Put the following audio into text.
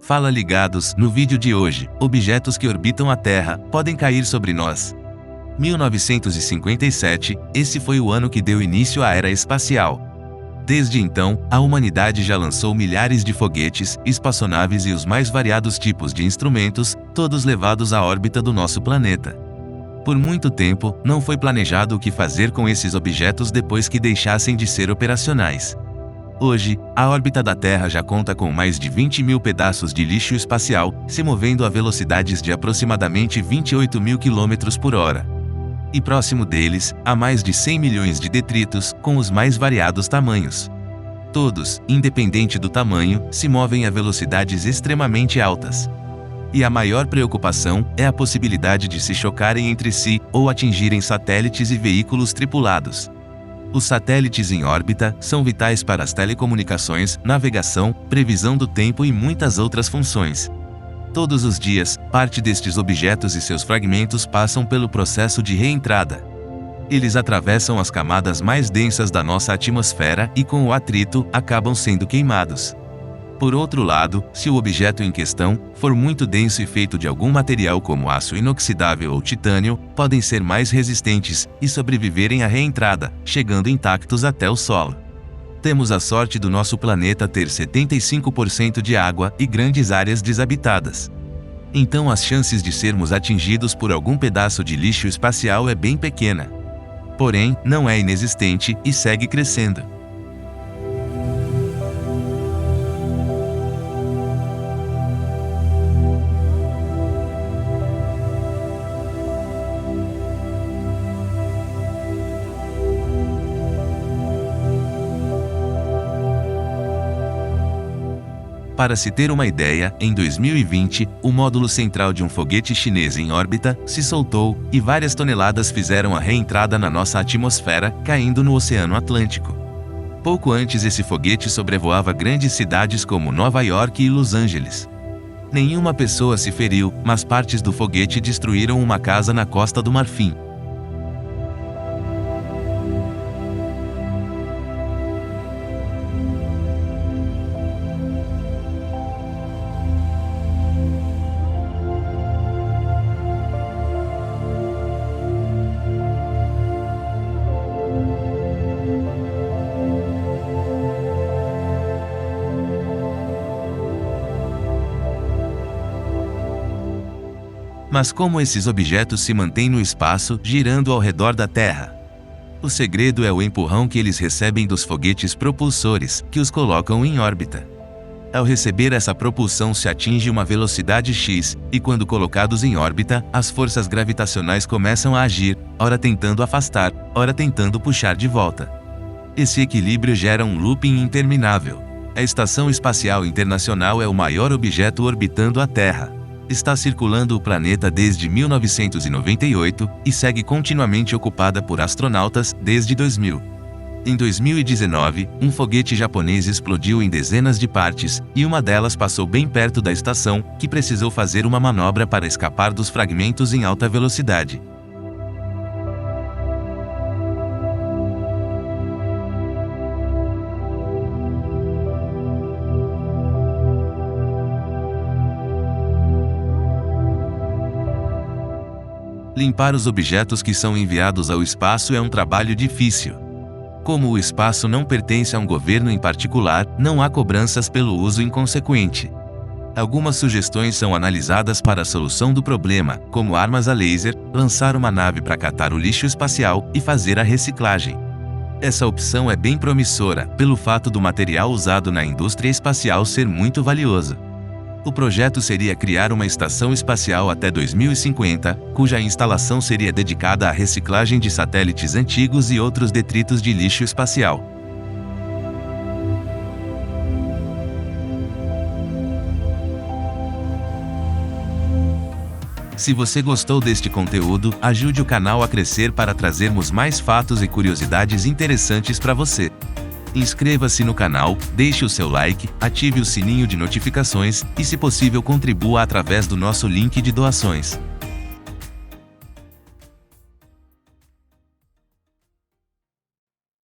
Fala ligados, no vídeo de hoje, objetos que orbitam a Terra podem cair sobre nós. 1957, esse foi o ano que deu início à era espacial. Desde então, a humanidade já lançou milhares de foguetes, espaçonaves e os mais variados tipos de instrumentos, todos levados à órbita do nosso planeta. Por muito tempo, não foi planejado o que fazer com esses objetos depois que deixassem de ser operacionais. Hoje, a órbita da Terra já conta com mais de 20 mil pedaços de lixo espacial, se movendo a velocidades de aproximadamente 28 mil km por hora. E próximo deles, há mais de 100 milhões de detritos, com os mais variados tamanhos. Todos, independente do tamanho, se movem a velocidades extremamente altas. E a maior preocupação é a possibilidade de se chocarem entre si ou atingirem satélites e veículos tripulados. Os satélites em órbita são vitais para as telecomunicações, navegação, previsão do tempo e muitas outras funções. Todos os dias, parte destes objetos e seus fragmentos passam pelo processo de reentrada. Eles atravessam as camadas mais densas da nossa atmosfera e, com o atrito, acabam sendo queimados. Por outro lado, se o objeto em questão for muito denso e feito de algum material como aço inoxidável ou titânio, podem ser mais resistentes e sobreviverem à reentrada, chegando intactos até o solo. Temos a sorte do nosso planeta ter 75% de água e grandes áreas desabitadas. Então as chances de sermos atingidos por algum pedaço de lixo espacial é bem pequena. Porém, não é inexistente e segue crescendo. Para se ter uma ideia, em 2020, o módulo central de um foguete chinês em órbita se soltou e várias toneladas fizeram a reentrada na nossa atmosfera, caindo no Oceano Atlântico. Pouco antes, esse foguete sobrevoava grandes cidades como Nova York e Los Angeles. Nenhuma pessoa se feriu, mas partes do foguete destruíram uma casa na Costa do Marfim. Mas como esses objetos se mantêm no espaço, girando ao redor da Terra? O segredo é o empurrão que eles recebem dos foguetes propulsores, que os colocam em órbita. Ao receber essa propulsão se atinge uma velocidade x, e quando colocados em órbita, as forças gravitacionais começam a agir, ora tentando afastar, ora tentando puxar de volta. Esse equilíbrio gera um looping interminável. A Estação Espacial Internacional é o maior objeto orbitando a Terra. Está circulando o planeta desde 1998 e segue continuamente ocupada por astronautas desde 2000. Em 2019, um foguete japonês explodiu em dezenas de partes, e uma delas passou bem perto da estação, que precisou fazer uma manobra para escapar dos fragmentos em alta velocidade. Limpar os objetos que são enviados ao espaço é um trabalho difícil. Como o espaço não pertence a um governo em particular, não há cobranças pelo uso inconsequente. Algumas sugestões são analisadas para a solução do problema, como armas a laser, lançar uma nave para catar o lixo espacial e fazer a reciclagem. Essa opção é bem promissora, pelo fato do material usado na indústria espacial ser muito valioso. O projeto seria criar uma estação espacial até 2050, cuja instalação seria dedicada à reciclagem de satélites antigos e outros detritos de lixo espacial. Se você gostou deste conteúdo, ajude o canal a crescer para trazermos mais fatos e curiosidades interessantes para você. Inscreva-se no canal, deixe o seu like, ative o sininho de notificações e, se possível, contribua através do nosso link de doações.